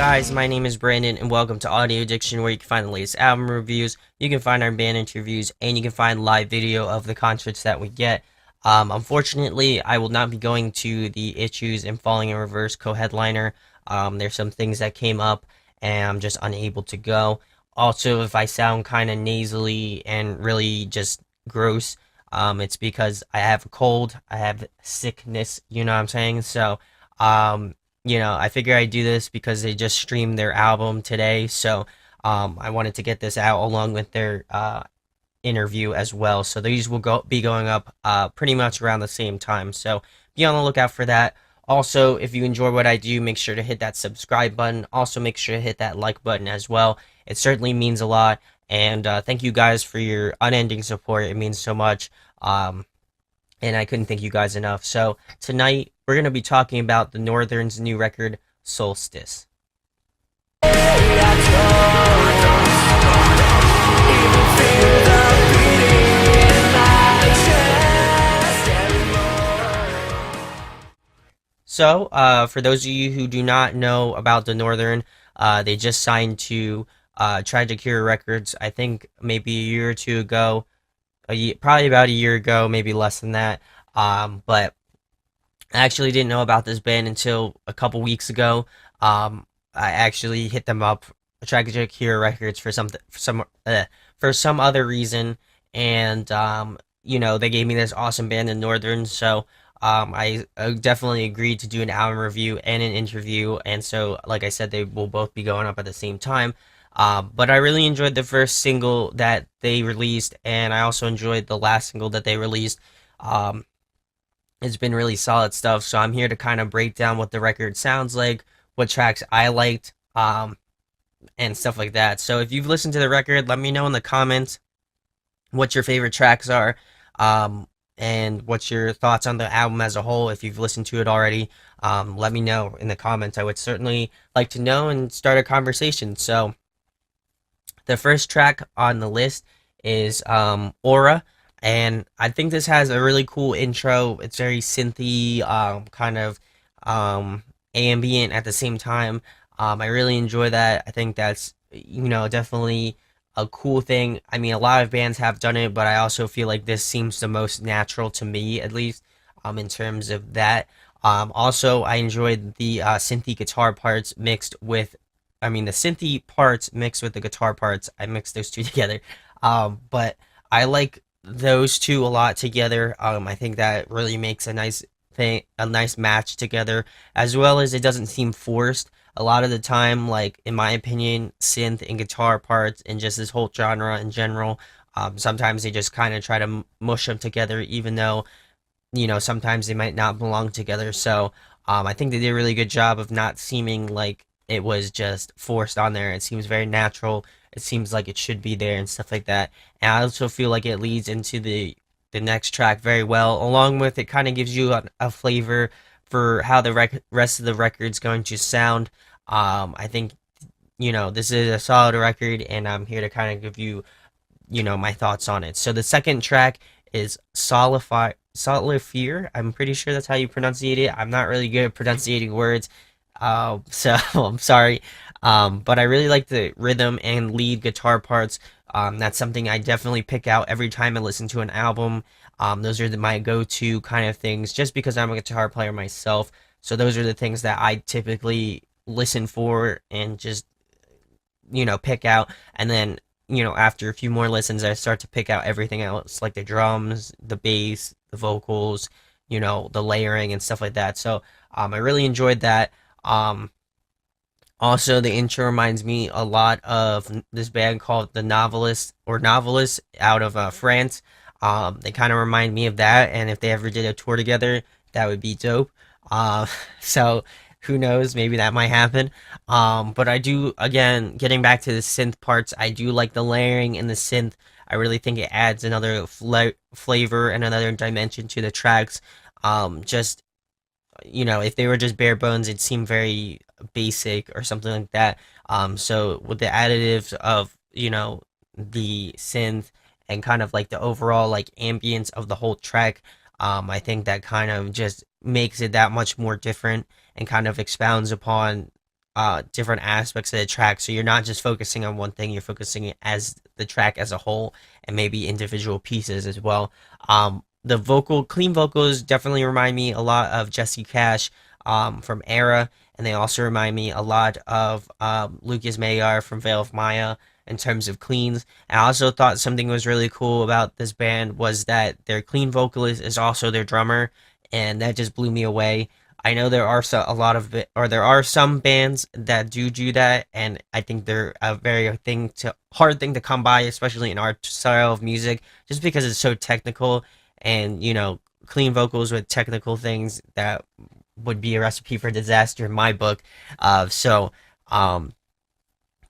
guys? My name is Brandon, and welcome to Audio Addiction, where you can find the latest album reviews, you can find our band interviews, and you can find live video of the concerts that we get. Unfortunately, I will not be going to the Issues and Falling in Reverse co-headliner. There's some things that came up, and I'm just unable to go. Also, if I sound kind of nasally and really just gross, it's because I have a cold, I have sickness, you know what I'm saying? So, I figure I'd do this because they just streamed their album today, so I wanted to get this out along with their interview as well. So these will be going up pretty much around the same time. So be on the lookout for that. Also, if you enjoy what I do, make sure to hit that subscribe button. Also, make sure to hit that like button as well. It certainly means a lot. And thank you guys for your unending support. It means so much. And I couldn't thank you guys enough. So tonight we're going to be talking about the Northern's new record, Solstice. So, for those of you who do not know about the Northern, they just signed to Tragic Hero Records, I think maybe a year or two ago, probably about a year ago, maybe less than that. But I actually didn't know about this band until a couple weeks ago. I actually hit them up, Tragic Hero Records, for some other reason, and they gave me this awesome band in Northern, so I definitely agreed to do an album review and an interview, and so, like I said, they will both be going up at the same time. But I really enjoyed the first single that they released, and I also enjoyed the last single that they released. Um, it's been really solid stuff, so I'm here to kind of break down what the record sounds like, what tracks I liked, and stuff like that. So if you've listened to the record, let me know in the comments what your favorite tracks are, and what's your thoughts on the album as a whole. If you've listened to it already, let me know in the comments. I would certainly like to know and start a conversation. So the first track on the list is Aura, and I think this has a really cool intro. It's very synthy, kind of ambient at the same time. I really enjoy that. I think that's definitely a cool thing. I mean, a lot of bands have done it, but I also feel like this seems the most natural to me, at least, in terms of that. Also, I enjoyed the synthy guitar parts mixed with, the synthy parts mixed with the guitar parts. I mixed those two together. But I like those two a lot together. I think that really makes a nice thing, a nice match together, as well as it doesn't seem forced. A lot of the time, like in my opinion, synth and guitar parts and just this whole genre in general, sometimes they just kind of try to mush them together, even though sometimes they might not belong together. So I think they did a really good job of not seeming like it was just forced on there. It seems very natural. It seems like it should be there and stuff like that. And I also feel like it leads into the next track very well. Along with it, kind of gives you a flavor for how the rest of the record's going to sound. I think this is a solid record, and I'm here to kind of give you my thoughts on it. So the second track is Solifier. I'm pretty sure that's how you pronunciate it. I'm not really good at pronunciating words, so I'm sorry. But I really like the rhythm and lead guitar parts. That's something I definitely pick out every time I listen to an album. Those are my go-to kind of things, just because I'm a guitar player myself. So those are the things that I typically listen for and just pick out. And then after a few more listens, I start to pick out everything else, like the drums, the bass, the vocals, the layering and stuff like that. So I really enjoyed that. Also, the intro reminds me a lot of this band called the Novelist out of France. They kind of remind me of that, and if they ever did a tour together, that would be dope. Uh, so who knows? Maybe that might happen. But I do, again, getting back to the synth parts, I do like the layering in the synth. I really think it adds another flavor and another dimension to the tracks. Just if they were just bare bones, it'd seem very basic or something like that. So with the additives of the synth and kind of like the overall like ambience of the whole track, I think that kind of just makes it that much more different and kind of expounds upon different aspects of the track, so you're not just focusing on one thing, you're focusing it as the track as a whole, and maybe individual pieces as well. The clean vocals definitely remind me a lot of Jesse Cash from Era, and they also remind me a lot of Lucas Mayar from Veil of Maya in terms of cleans. And I also thought something was really cool about this band was that their clean vocalist is also their drummer, and that just blew me away. I know there are there are some bands that do that, and I think they're a very hard thing to come by, especially in our style of music, just because it's so technical, and clean vocals with technical things that would be a recipe for disaster in my book. So um,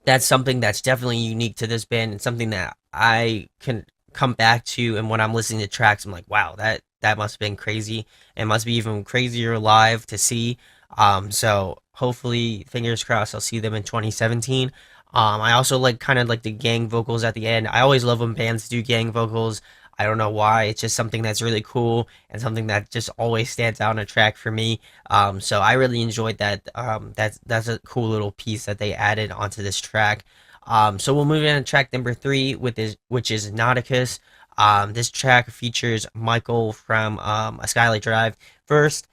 that's something that's definitely unique to this band and something that I can come back to. And when I'm listening to tracks, I'm like, wow, that must have been crazy. It must be even crazier live to see. So hopefully, fingers crossed, I'll see them in 2017. I also like kind of like the gang vocals at the end. I always love when bands do gang vocals. I don't know why. It's just something that's really cool and something that just always stands out on a track for me. So I really enjoyed that. That's a cool little piece that they added onto this track. So we'll move into track number three, which is Nauticus. This track features Michael from A Skylight Drive. First,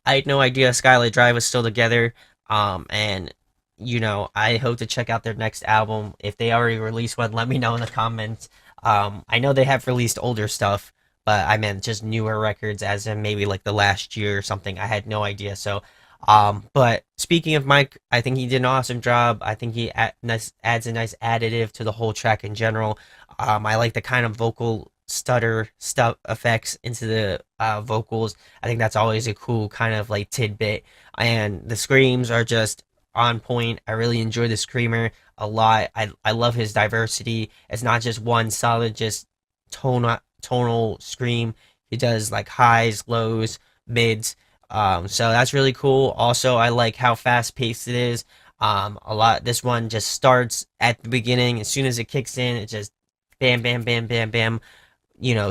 I had no idea Skylight Drive was still together. And I hope to check out their next album. If they already released one, let me know in the comments. I know they have released older stuff, but I meant just newer records, as in maybe like the last year or something. I had no idea. So, but speaking of Mike, I think he did an awesome job. I think he adds a nice additive to the whole track in general. I like the kind of vocal stutter stuff effects into the vocals. I think that's always a cool kind of like tidbit. And the screams are just on point. I really enjoy the screamer a lot. I love his diversity. It's not just one solid, just tonal scream. He does like highs, lows, mids. So that's really cool. Also, I like how fast paced it is. A lot. This one just starts at the beginning. As soon as it kicks in, it just bam, bam, bam, bam, bam.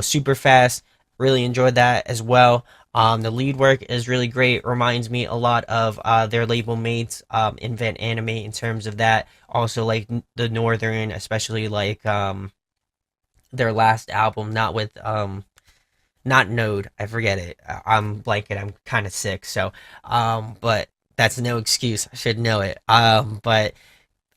Super fast. Really enjoyed that as well. The lead work is really great. Reminds me a lot of their label mates, Invent Anime, in terms of that. Also, like the Northern, especially like their last album, not Node. I forget it. I'm blanking. I'm kind of sick. So, but that's no excuse. I should know it. But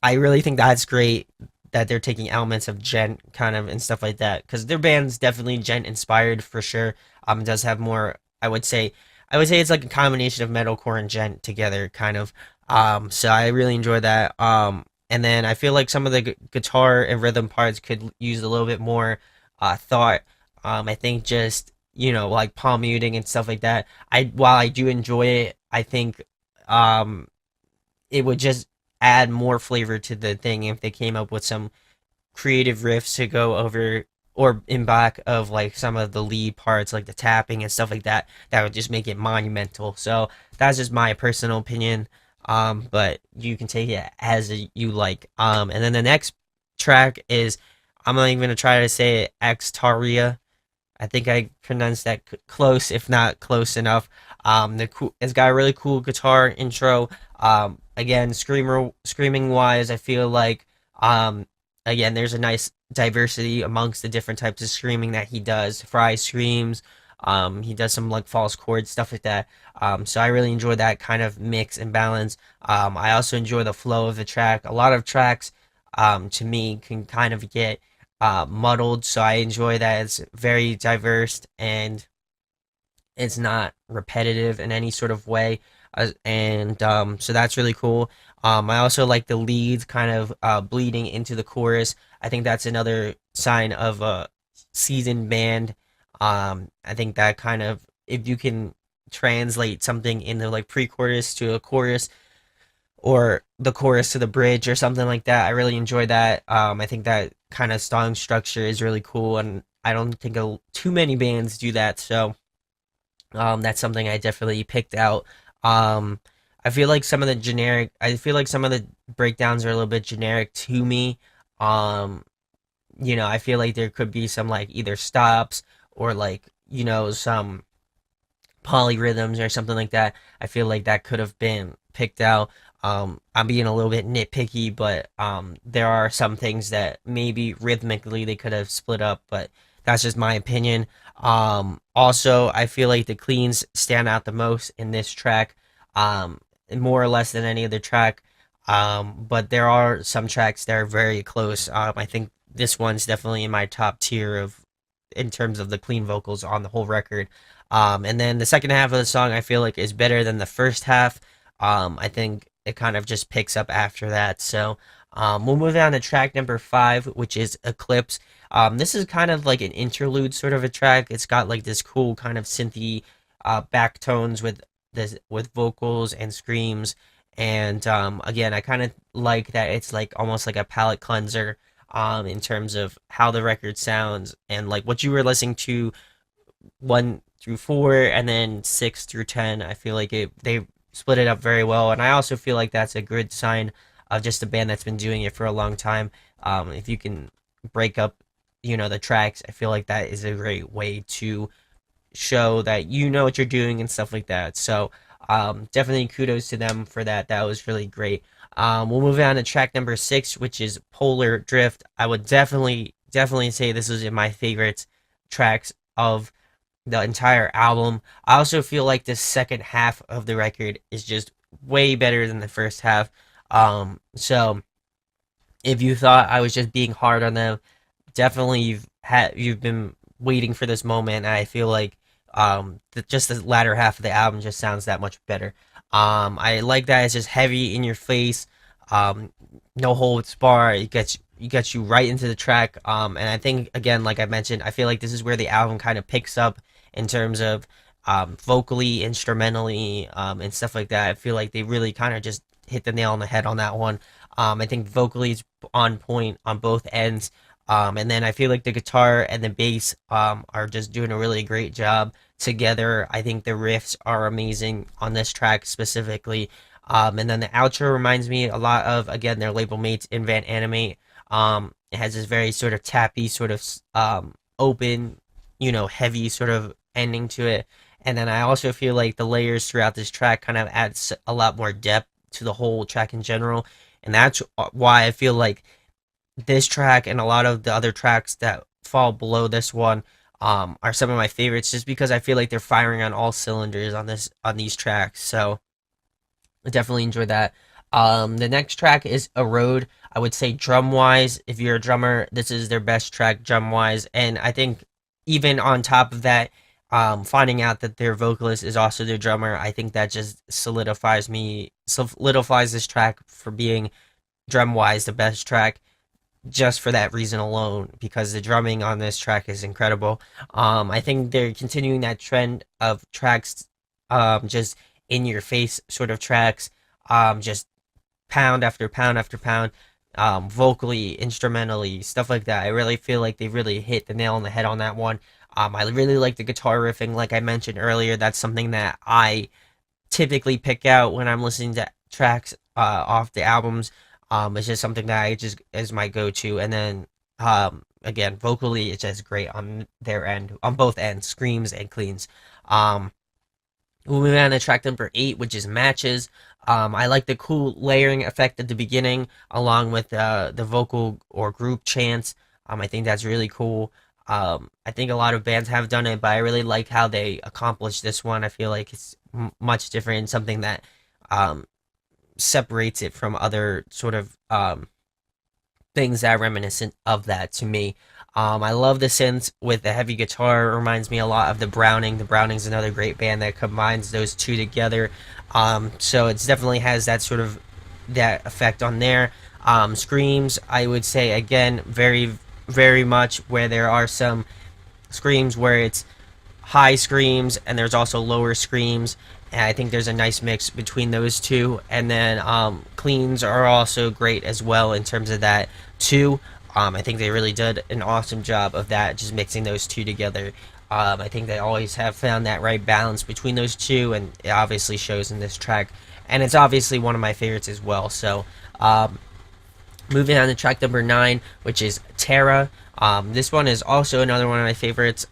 I really think that's great that they're taking elements of gent kind of and stuff like that, because their band's definitely gent inspired for sure. It does have more. I would say it's like a combination of metalcore and gent together, kind of. So I really enjoy that. And then I feel like some of the guitar and rhythm parts could use a little bit more thought. I think just like palm muting and stuff like that. While I do enjoy it, I think um it would just add more flavor to the thing if they came up with some creative riffs to go over or in back of like some of the lead parts, like the tapping and stuff like that. That would just make it monumental. So that's just my personal opinion. But you can take it as you like. And then the next track is, I'm not even gonna try to say it, Xtarija. I think I pronounced that close, if not close enough. It's got a really cool guitar intro. Again, screaming wise, I feel like again, there's a nice diversity amongst the different types of screaming that he does. Fry screams. He does some like false chords, stuff like that. So I really enjoy that kind of mix and balance. I also enjoy the flow of the track. A lot of tracks, to me, can kind of get muddled, so I enjoy that it's very diverse and it's not repetitive in any sort of way. And So that's really cool. I also like the leads kind of bleeding into the chorus. I think that's another sign of a seasoned band. I think that kind of, if you can translate something in the like pre-chorus to a chorus, or the chorus to the bridge or something like that, I really enjoy that. I think that kind of song structure is really cool, and I don't think too many bands do that. So that's something I definitely picked out. Um, I feel like some of the breakdowns are a little bit generic to me. Um, I feel like there could be some like either stops or like, some polyrhythms or something like that. I feel like that could have been picked out. I'm being a little bit nitpicky, but there are some things that maybe rhythmically they could have split up, but that's just my opinion. Also, I feel like the cleans stand out the most in this track, um, more or less than any other track. But there are some tracks that are very close. I think this one's definitely in my top tier of in terms of the clean vocals on the whole record. And then the second half of the song I feel like is better than the first half. I think it kind of just picks up after that. So we'll move on to track number 5, which is Eclipse. This is kind of like an interlude sort of a track. It's got like this cool kind of synthy back tones with vocals and screams. And again, I kind of like that it's like almost like a palate cleanser in terms of how the record sounds and like what you were listening to 1 through 4 and then 6 through 10. I feel like they split it up very well, and I also feel like that's a good sign of just a band that's been doing it for a long time. If you can break up, the tracks, I feel like that is a great way to show that you know what you're doing and stuff like that. So definitely kudos to them for that. That was really great. We'll move on to track number 6, which is Polar Drift. I would definitely say this is in my favorite tracks of the entire album. I also feel like the second half of the record is just way better than the first half. So if you thought I was just being hard on them, definitely you've been waiting for this moment. And I feel like just the latter half of the album just sounds that much better. I like that it's just heavy in your face. No holds bar. It gets you right into the track. And I think again, like I mentioned, I feel like this is where the album kind of picks up in terms of vocally, instrumentally, and stuff like that. I feel like they really kind of just hit the nail on the head on that one. I think vocally is on point on both ends. And then I feel like the guitar and the bass are just doing a really great job together. I think the riffs are amazing on this track specifically. And then the outro reminds me a lot of, again, their label mates in Van Animate. It has this very sort of tappy, sort of open, heavy sort of ending to it. And then I also feel like the layers throughout this track kind of adds a lot more depth to the whole track in general. And that's why I feel like this track and a lot of the other tracks that fall below this one are some of my favorites, just because I feel like they're firing on all cylinders on these tracks. So I definitely enjoyed that. The next track is Erode. I would say drum wise, if you're a drummer, this is their best track drum wise. And I think even on top of that, finding out that their vocalist is also their drummer, I think that just solidifies this track for being drum wise the best track, just for that reason alone, because the drumming on this track is incredible. I think they're continuing that trend of tracks, just in your face sort of tracks, just pound after pound after pound, vocally, instrumentally, stuff like that. I really feel like they really hit the nail on the head on that one. I really like the guitar riffing, like I mentioned earlier. That's something that I typically pick out when I'm listening to tracks off the albums. It's just something that I just is my go-to. And then again, vocally, it's just great on their end, on both ends, screams and cleans. We'll move on to track number 8, which is Matches. I like the cool layering effect at the beginning, along with the vocal or group chants. I think that's really cool. I think a lot of bands have done it, but I really like how they accomplished this one. I feel like it's much different, something that separates it from other sort of things that are reminiscent of that to me. I love the synths with the heavy guitar. It reminds me a lot of the Browning. The Browning's another great band that combines those two together. So it definitely has that sort of that effect on there. Screams, I would say again, very, very much where there are some screams where it's high screams and there's also lower screams. And I think there's a nice mix between those two. And then cleans are also great as well in terms of that too. I think they really did an awesome job of that, just mixing those two together. I think they always have found that right balance between those two, and it obviously shows in this track. And it's obviously one of my favorites as well. So moving on to track number 9, which is Terra. This one is also another one of my favorites.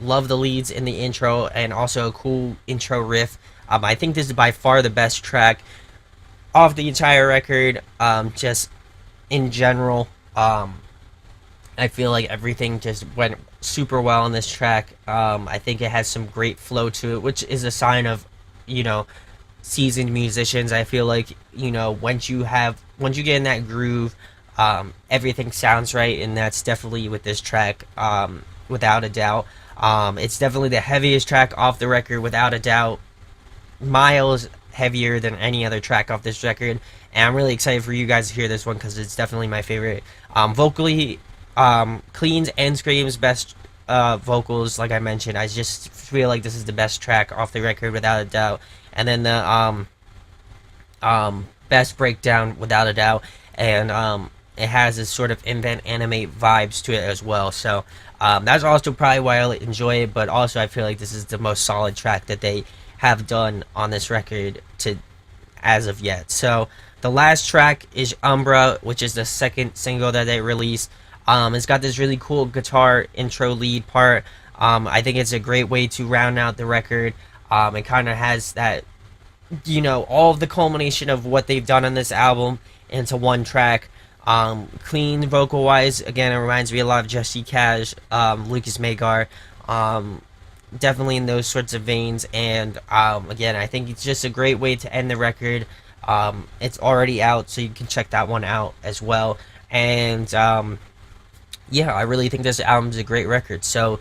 Love the leads in the intro and also a cool intro riff. I think this is by far the best track off the entire record, just in general, I feel like everything just went super well on this track. I think it has some great flow to it, which is a sign of, you know, seasoned musicians. I feel like, you know, once you get in that groove, everything sounds right, and that's definitely with this track, without a doubt. It's definitely the heaviest track off the record, without a doubt. Miles heavier than any other track off this record, and I'm really excited for you guys to hear this one because it's definitely my favorite. Vocally, cleans and screams best vocals, like I mentioned. I just feel like this is the best track off the record, without a doubt. And then the best breakdown, without a doubt. And it has this sort of invent animate vibes to it as well. So that's also probably why I enjoy it, but also I feel like this is the most solid track that they have done on this record to as of yet. So the last track is Umbra, which is the second single that they released. It's got this really cool guitar intro lead part. I think it's a great way to round out the record. It kind of has that, you know, all of the culmination of what they've done on this album into one track. Clean vocal wise, again, it reminds me a lot of Jesse Cash, Lucas Magar, definitely in those sorts of veins. And again, I think it's just a great way to end the record. It's already out, so you can check that one out as well. And yeah, I really think this album is a great record. So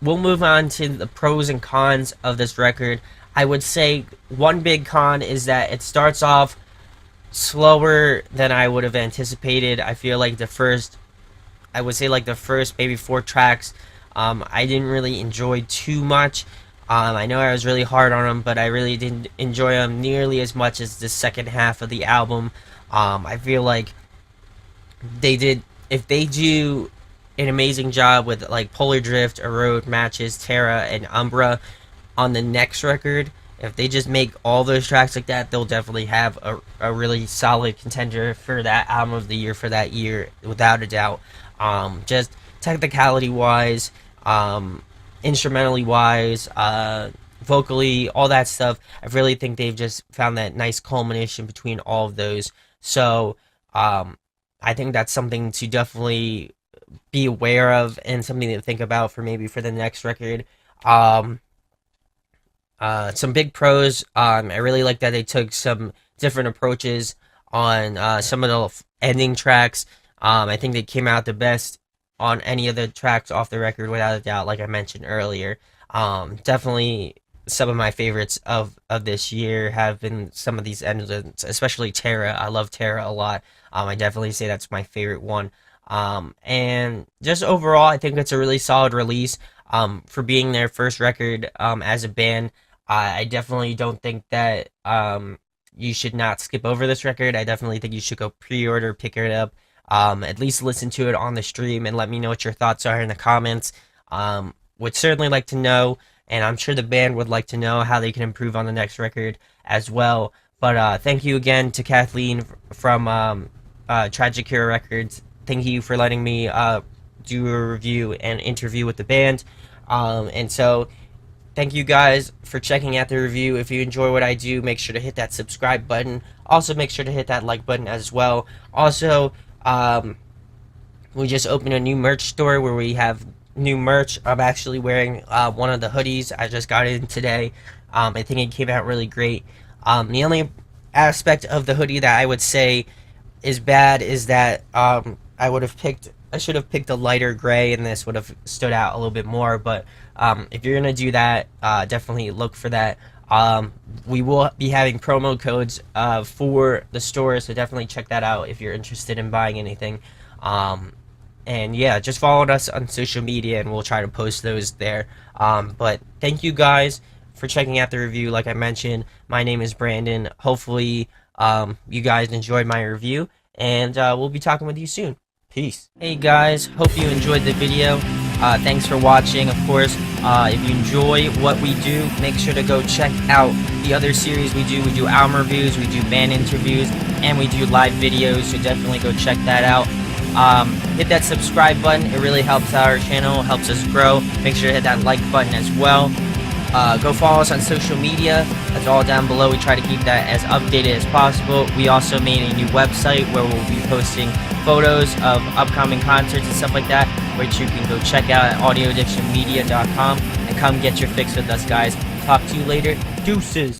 we'll move on to the pros and cons of this record. I would say one big con is that it starts off slower than I would have anticipated. I feel like the first maybe 4 tracks, I didn't really enjoy too much. I know I was really hard on them, but I really didn't enjoy them nearly as much as the second half of the album. I feel like if they do an amazing job with like Polar Drift, Erode, Matches, Terra, and Umbra on the next record, if they just make all those tracks like that, they'll definitely have a really solid contender for that album of the year for that year, without a doubt. Just technicality wise, instrumentally wise, vocally, all that stuff. I really think they've just found that nice culmination between all of those. So I think that's something to definitely be aware of and something to think about for maybe for the next record. Some big pros. I really like that they took some different approaches on some of the ending tracks. I think they came out the best on any of the tracks off the record, without a doubt, like I mentioned earlier. Definitely some of my favorites of this year have been some of these ends, especially Terra. I love Terra a lot. I definitely say that's my favorite one. And just overall, I think it's a really solid release for being their first record as a band. I definitely don't think that you should not skip over this record. I definitely think you should go pre-order, pick it up, at least listen to it on the stream, and let me know what your thoughts are in the comments. Would certainly like to know, and I'm sure the band would like to know how they can improve on the next record as well. But thank you again to Kathleen from Xtarija Records. Thank you for letting me do a review and interview with the band. And so thank you guys for checking out the review. If you enjoy what I do, make sure to hit that subscribe button. Also, make sure to hit that like button as well. Also, we just opened a new merch store where we have new merch. I'm actually wearing one of the hoodies. I just got it in today. I think it came out really great. The only aspect of the hoodie that I would say is bad is that I should have picked a lighter gray, and this would have stood out a little bit more. But if you're gonna do that, definitely look for that. We will be having promo codes for the store, so definitely check that out if you're interested in buying anything. And yeah, just follow us on social media, and we'll try to post those there. But thank you guys for checking out the review. Like I mentioned, my name is Brandon. Hopefully, you guys enjoyed my review, and we'll be talking with you soon. Peace. Hey guys, hope you enjoyed the video. Thanks for watching. Of course, if you enjoy what we do, make sure to go check out the other series we do. We do album reviews, we do band interviews, and we do live videos, so definitely go check that out. Hit that subscribe button. It really helps out our channel, helps us grow. Make sure to hit that like button as well. Go follow us on social media. That's all down below. We try to keep that as updated as possible. We also made a new website where we'll be posting photos of upcoming concerts and stuff like that, which you can go check out at audioaddictionmedia.com and come get your fix with us, guys. Talk to you later. Deuces.